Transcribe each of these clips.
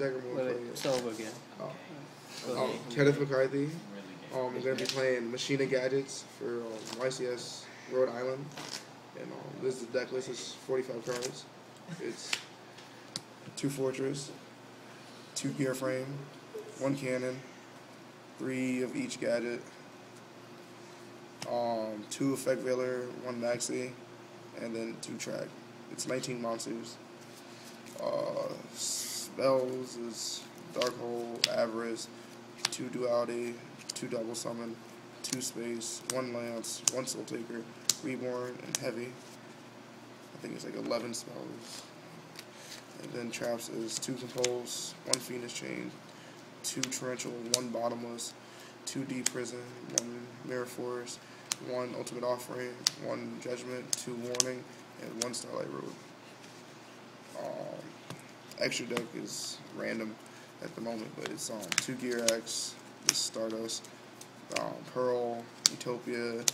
deck or more? Wait, start over again. Kenneth McCarthy. I'm going to be playing Machina Gadgets for YCS Rhode Island. And this is the deck list. It's 45 cards. It's 2 Fortress, 2 Gear Frame, 1 Cannon, 3 of each gadget, 2 Effect Veiler, 1 Maxi, and then 2 Track. It's 19 monsters. Spells is Dark Hole, Avarice, 2 Duality, 2 Double Summon, 2 Space, 1 Lance, 1 Soul Taker, Reborn, and Heavy. I think it's like 11 spells. And then traps is 2 Compulse, 1 Phoenix Chain, 2 Torrential, 1 Bottomless, 2 Deep Prison, 1 Mirror Force, 1 Ultimate Offering, 1 Judgment, 2 Warning, and 1 Starlight Road. Extra deck is random at the moment, but it's 2 Gear X, this Stardust, Pearl, Utopia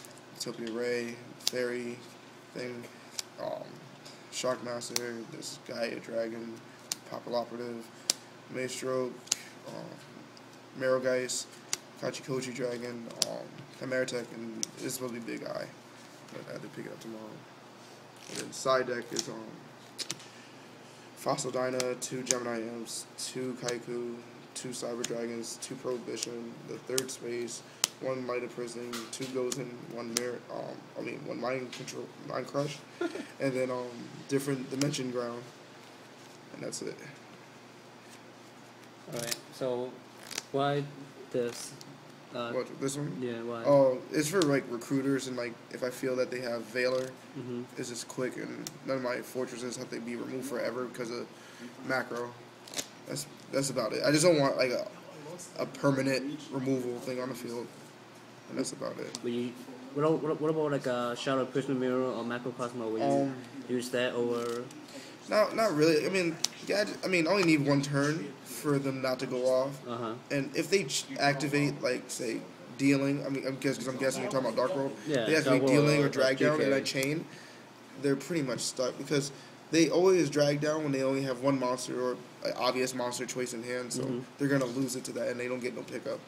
Ray, Fairy thing, Shockmaster, this Gaia Dragon, Papilloperative, Maestro, Marrowgeist, Kachikochi Dragon, Chimeratech, and this is supposed to be Big Eye, but I had to pick it up tomorrow. And then side deck is Fossil Dyna, 2 Gemini Imps, 2 Kaiku, 2 Cyber Dragons, 2 Prohibition, the 3rd Space, 1 Light of Prison, 2 Gozen, 1 Mirror, 1 Mind Crush, and then different Dimension Ground, and that's it. Alright, so why this? What, this one? Yeah, why? Oh, it's for like recruiters, and like if I feel that they have Veiler, it's just quick, and none of my fortresses have to be removed forever because of macro. That's about it. I just don't want like a permanent removal thing on the field, and that's about it. But what about like a Shadow Prisoner Mirror or Macrocosmo? Will you use that over? Not really. I mean, only need 1 turn for them not to go off. And if they activate, like, say, dealing, I'm guessing you're talking about Dark World. Yeah, they activate dealing or drag down in that chain, they're pretty much stuck because they always drag down when they only have 1 monster or an obvious monster choice in hand, so they're going to lose it to that and they don't get no pickup.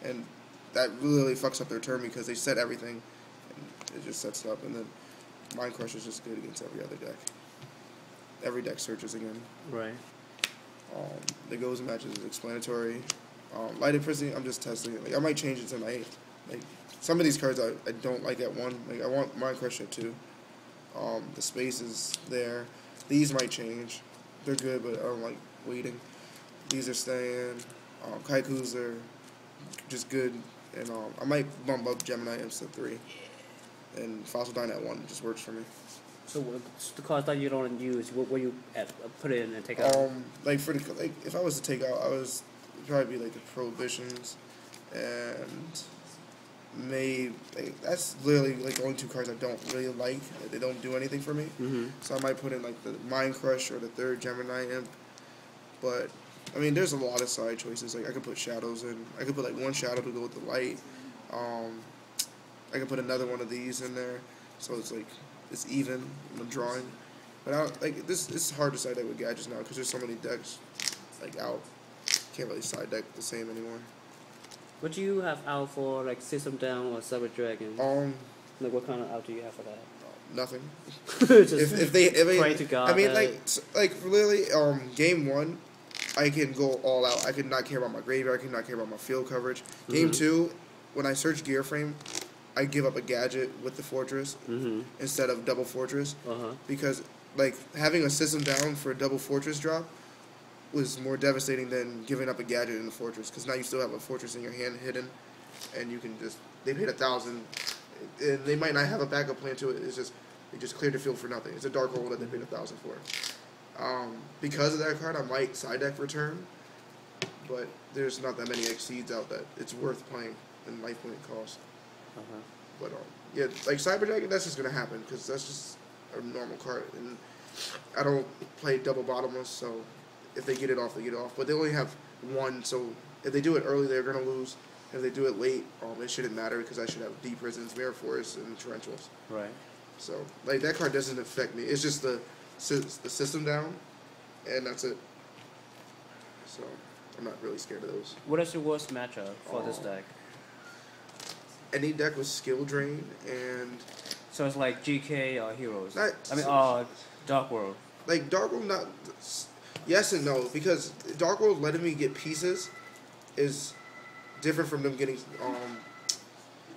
And that really fucks up their turn because they set everything and it just sets it up. And then Mind Crush is just good against every other deck. Every deck searches again. Right. The Gozen match is explanatory. Lighted Prison, I'm just testing it. Like, I might change it tonight. Like, some of these cards I don't like at 1. Like, I want Mind Crush at 2. The space is there. These might change. They're good, but I don't like waiting. These are staying. Kaikus are just good. And I might bump up Gemini Imps to 3. And Fossil Dyna at 1 just works for me. So the cards that you don't use, what you put in and take out? Like if I was to take out, it'd probably be like the Prohibitions, and maybe that's literally like the only 2 cards I don't really like. They don't do anything for me. So I might put in like the Mind Crush or the 3rd Gemini Imp. But I mean, there's a lot of side choices. Like I could put Shadows in. I could put like 1 Shadow to go with the light. I could put another one of these in there, so it's like. It's even in the drawing, but it's hard to side deck with gadgets now because there's so many decks like out. Can't really side deck the same anymore. What do you have out for like System Down or Cyber Dragon? Like what kind of out do you have for that? Nothing. Just if they pray to God. I mean like literally game 1, I can go all out. I could not care about my graveyard. I could not care about my field coverage. Game 2, when I search Gear Frame, I give up a gadget with the Fortress instead of double Fortress because like having a System Down for a double Fortress drop was more devastating than giving up a gadget in the Fortress because now you still have a Fortress in your hand hidden and you can just they paid 1,000 and they might not have a backup plan to it. It's just they just cleared the field for nothing. It's a Dark Hole that they paid 1,000 for. Because of that card, I might side deck Return, but there's not that many Exceeds out that it's worth playing in life point cost. But yeah, like Cyber Dragon, that's just gonna happen because that's just a normal card, and I don't play double bottomless, so if they get it off, they get it off. But they only have 1, so if they do it early, they're gonna lose. If they do it late, it shouldn't matter because I should have Deep Prisons, Mirror Forests, and Torrentials. Right. So like that card doesn't affect me. It's just the System Down, and that's it. So I'm not really scared of those. What is your worst matchup for this deck? Any deck with skill drain and. So it's like GK or Heroes. Dark World. Like Dark World, not. Yes and no, because Dark World letting me get pieces is different from them getting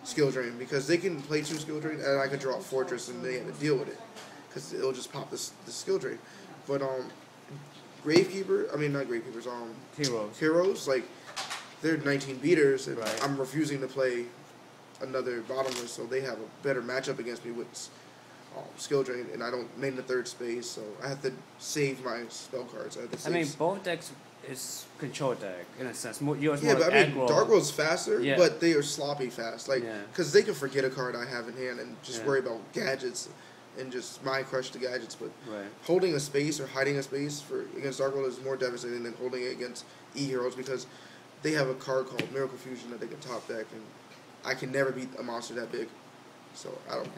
skill drain, because they can play 2 skill drain and I can draw a Fortress and they have to deal with it because it'll just pop the skill drain. But not Gravekeepers, Heroes, like they're 19 beaters and I'm refusing to play another bottomless, so they have a better matchup against me with skill drain, and I don't main the 3rd space, so I have to save my spell cards. Both decks is control deck in a sense. Dark World's faster, but they are sloppy fast, because they can forget a card I have in hand and just worry about gadgets and just mind crush the gadgets. But holding a space or hiding a space against Dark World is more devastating than holding it against E-Heroes, because they have a card called Miracle Fusion that they can top deck, and I can never beat a monster that big. So I don't.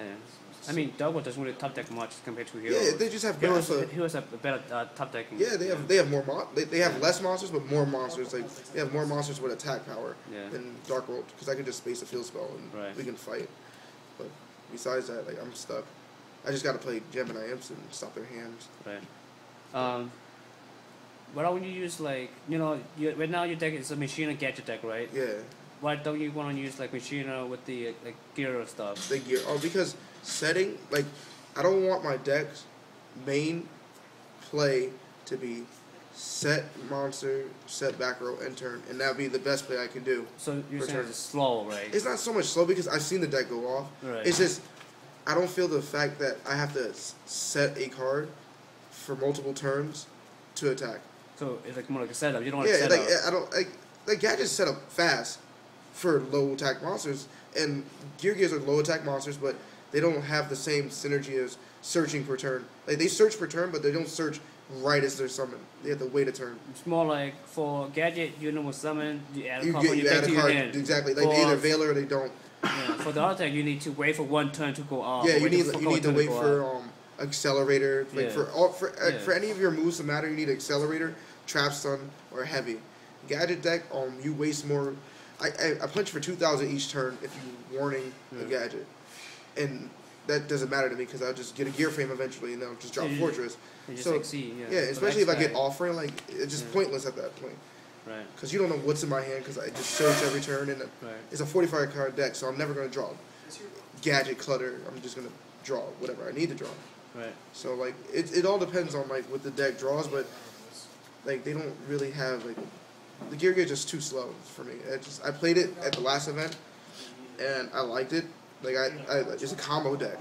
Dark World doesn't really top deck much compared to Heroes. Yeah, they just have Heroes have a better top decking. Yeah, they have more they have less monsters, but more monsters. Like they have more monsters with attack power than Dark World, because I can just space a field spell and we can fight. But besides that, like I'm stuck. I just gotta play Gemini Imps and stop their hands. Right. Why don't you use right now your deck is a Machina gadget deck, right? Yeah. Why don't you want to use Machina with the gear stuff? The gear, because setting I don't want my deck's main play to be set monster, set back row, and turn, and that would be the best play I can do. So you're saying it's slow, right? It's not so much slow, because I've seen the deck go off. Right. It's just I don't feel the fact that I have to set a card for multiple turns to attack. So it's more like a setup. You don't want to set up. I don't gadgets set up fast for low attack monsters, and gears are low attack monsters, but they don't have the same synergy as searching per turn. Like they search per turn, but they don't search right as they're summoned. They have to wait a turn. It's more like for gadget, you know, with summon, you add a card. You add a card, exactly. Like they either veil or they don't. Yeah, for the other deck, you need to wait for one turn to go off. Yeah, you need to wait for accelerator. Like for any of your moves to matter, you need accelerator, trap stun, or heavy. Gadget deck, you waste more. I punch for 2,000 each turn if you warning a gadget, and that doesn't matter to me because I'll just get a gear frame eventually and I'll just drop Fortress. Especially if I get offering, it's just pointless at that point. Right. Because you don't know what's in my hand because I just search every turn, and it's a 45 card deck, so I'm never going to draw gadget clutter. I'm just going to draw whatever I need to draw. Right. So it all depends on what the deck draws, but they don't really have the gear is just too slow for me. I played it at the last event, and I liked it. It's a combo deck.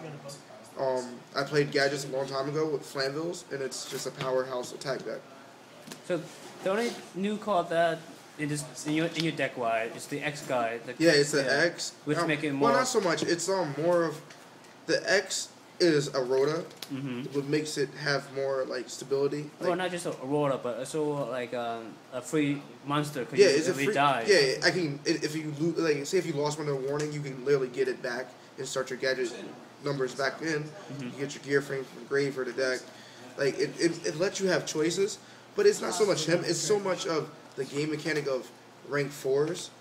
I played gadgets a long time ago with Flamvilles, and it's just a powerhouse attack deck. So the only new card that in your deck is the X guy. It's the X. Which make it more. Well, not so much. It's more of the X is a Rhoda, what makes it have more stability. Well, not just a Rhoda, but also a free monster. It's a free free. Die. Yeah, I can. If you lose, say if you lost one to a warning, you can literally get it back and start your gadget numbers back in. You get your gear frame from grave for the deck. It lets you have choices, but it's not so much him. It's so much of the game mechanic of rank 4s.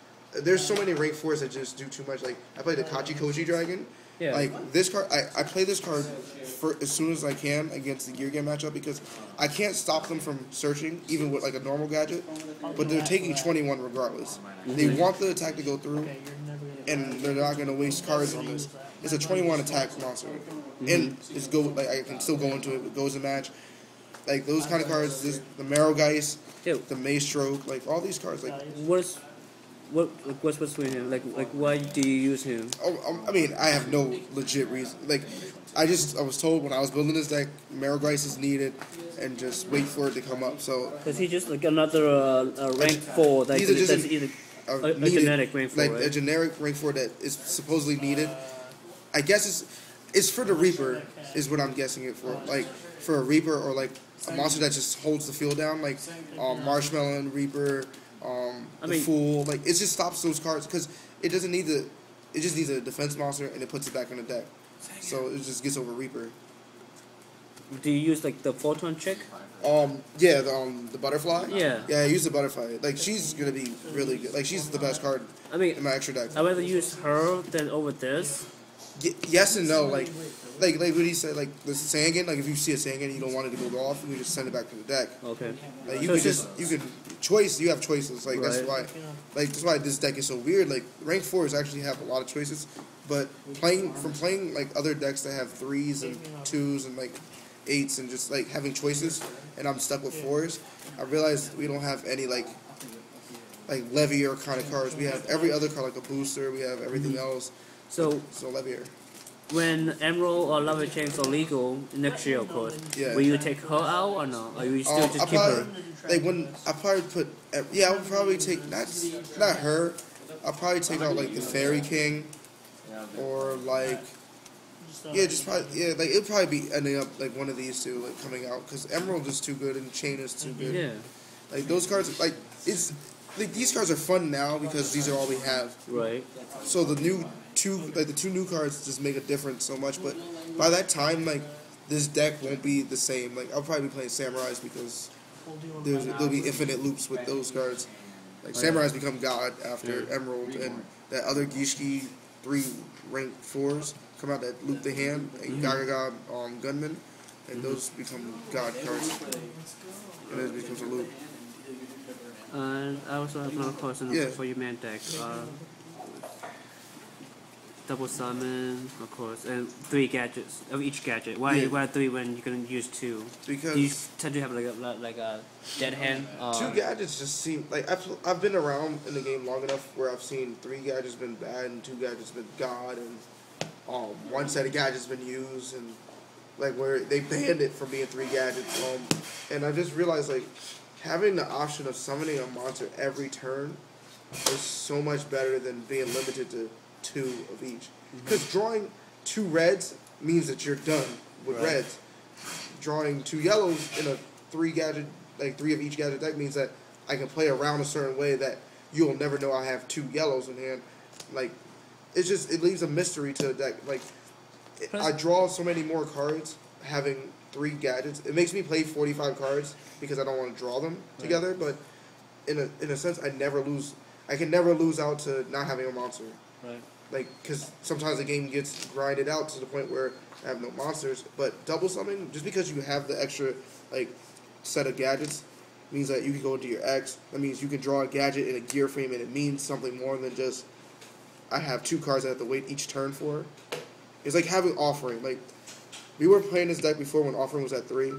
There's so many rank 4s that just do too much. I played the Kachikoji Dragon. Yeah. This card, I play this card as soon as I can against the gear game matchup because I can't stop them from searching, even with a normal gadget. But they're taking 21 regardless. They want the attack to go through, and they're not going to waste cards on this. It's a 21 attack monster, and I can still go into it. It goes in match. Those kind of cards, the Marrowgeist, the Maestroke, all these cards. What's between him? Why do you use him? I have no legit reason. I was told when I was building this deck, Marrowgeist is needed, and just wait for it to come up. So is he just another rank 4 that's either a generic rank 4, right? A generic rank 4 that is supposedly needed. I guess it's for the Reaper, is what I'm guessing it for. For a Reaper or a monster that just holds the field down, Marshmallow and Reaper. The Fool, it just stops those cards because it doesn't need it just needs a defense monster and it puts it back in the deck, so it just gets over Reaper. Do you use like the photon chick? Yeah, the butterfly. Yeah. Yeah, I use the butterfly. Like she's gonna be really good. Like she's the best card. I mean, in my extra deck. I'd rather use her than over this. Yes and no. Like what he said. Like the Sangan. Like if you see a Sangan and you don't want it to go off, you can just send it back to the deck. Okay. Like you could choice. You have choices. Like that's why. Like that's why this deck is so weird. Like rank 4s actually have a lot of choices, but playing like other decks that have 3s and 2s and like 8s and just like having choices, and I'm stuck with 4s. I realized we don't have any like Levier kind of cards. We have every other card like a booster. We have everything else. So Levier. When Emerald or Lava Chains are legal next year, of course, will you take her out or no? Or you still just keep her? Like when I probably put I would probably take not her. I'll probably take out like the Fairy King, or like just probably like it'll probably be ending up like one of these two like coming out because Emerald is too good and Chain is too good. Yeah. Like those cards like it's. Like, these cards are fun now because these are all we have. Right. So the two new cards just make a difference so much. But by that time, like this deck won't be the same. Like I'll probably be playing Samurais because there'll be infinite loops with those cards. Like Samurais become god after Emerald, and that other Gishki 3 rank 4s come out that loop the hand and Gaga Gunman, and those become god cards, and it becomes a loop. And I also have another question for your main deck. Double summon, of course, and 3 gadgets of each gadget. Why 3 when you can use 2? Because do you tend to have like a dead hand? 2 gadgets just seem like I've been around in the game long enough where I've seen 3 gadgets been bad and 2 gadgets been god, and 1 set of gadgets been used, and like where they banned it from being 3 gadgets. And I just realized like. Having the option of summoning a monster every turn is so much better than being limited to 2 of each. Because drawing 2 reds means that you're done with reds. Drawing 2 yellows in a 3 gadget, like 3 of each gadget deck means that I can play around a certain way that you'll never know I have 2 yellows in hand. Like, it leaves a mystery to the deck. Like, I draw so many more cards having 3 gadgets. It makes me play 45 cards because I don't want to draw them together, but in a sense, I can never lose out to not having a monster. Right. Like, because sometimes the game gets grinded out to the point where I have no monsters, but double summon, just because you have the extra, like, set of gadgets, means that you can go into your X. That means you can draw a gadget in a gear frame, and it means something more than just, I have 2 cards I have to wait each turn for. It's like having Offering. Like, we were playing this deck before when Offering was at 3,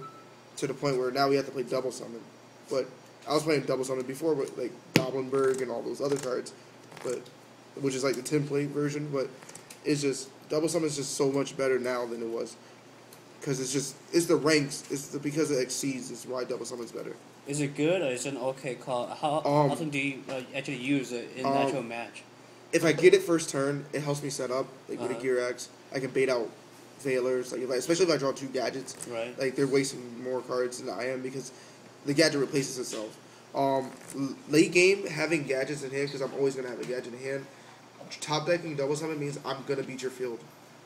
to the point where now we have to play double summon. But I was playing double summon before with like Goblinberg and all those other cards, but which is like the template version. But it's just double summon is just so much better now than it was, because it's the ranks. Because it exceeds is why double summon is better. Is it good or is it an okay call? How often do you actually use it in an actual match? If I get it first turn, it helps me set up. Like with a Gear X, I can bait out Veilers, like especially if I draw 2 gadgets. Right. Like they're wasting more cards than I am because the gadget replaces itself. Late game, having gadgets in hand, because I'm always gonna have a gadget in hand. Top decking double summon means I'm gonna beat your field,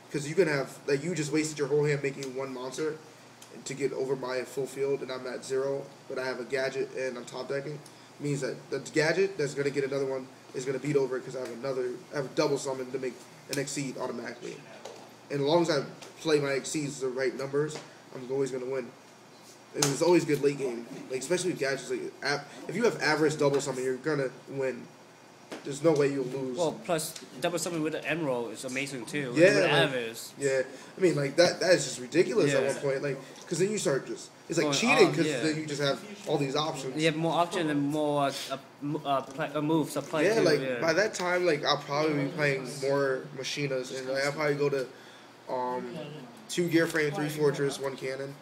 because you can have like you just wasted your whole hand making 1 monster to get over my full field, and I'm at 0, but I have a gadget and I'm top decking. Means that the gadget that's gonna get another one is gonna beat over it because I have a double summon to make an exceed automatically. And as long as I play my exceeds the right numbers, I'm always going to win. And it's always good late game. Like, especially with gadgets. Like, if you have average double summon, you're going to win. There's no way you'll lose. Well, plus, double summon with the Emerald is amazing, too. Yeah. Yeah. I mean, like, that is just ridiculous at one point. Like, because then you start just... It's like cheating, because then you just have all these options. You have more options and more moves to play. Yeah, like, by that time, like, I'll probably be playing more Machinas. And like, I'll probably go to... 2 gear frame, 3 fortress, 1 cannon,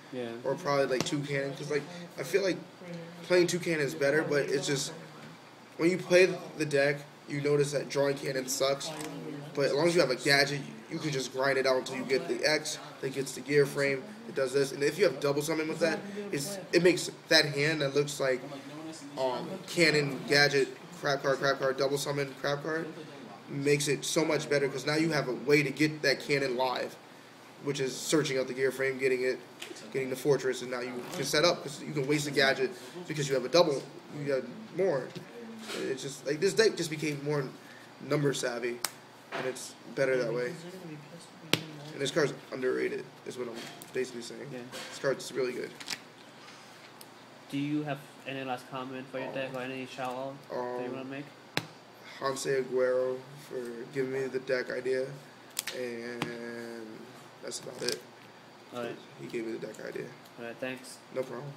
or probably like 2 cannon. Because like I feel like playing 2 cannon is better, but it's just when you play the deck, you notice that drawing cannon sucks. But as long as you have a gadget, you can just grind it out until you get the X that gets the gear frame. It does this, and if you have double summon with that, it makes that hand that looks like cannon gadget crab card double summon crab card. Makes it so much better because now you have a way to get that cannon live. which is searching out the gear frame, getting the fortress, and now you can set up because you can waste a gadget because you have a double, you got more. It's just like this deck just became more number savvy, and it's better that way. And this card's underrated, is what I'm basically saying. Yeah. This card's really good. Do you have any last comment for your deck or any shout out that you want to make? Hanse Aguero for giving me the deck idea, and that's about it. Alright. He gave me the deck idea. Alright, thanks. No problem.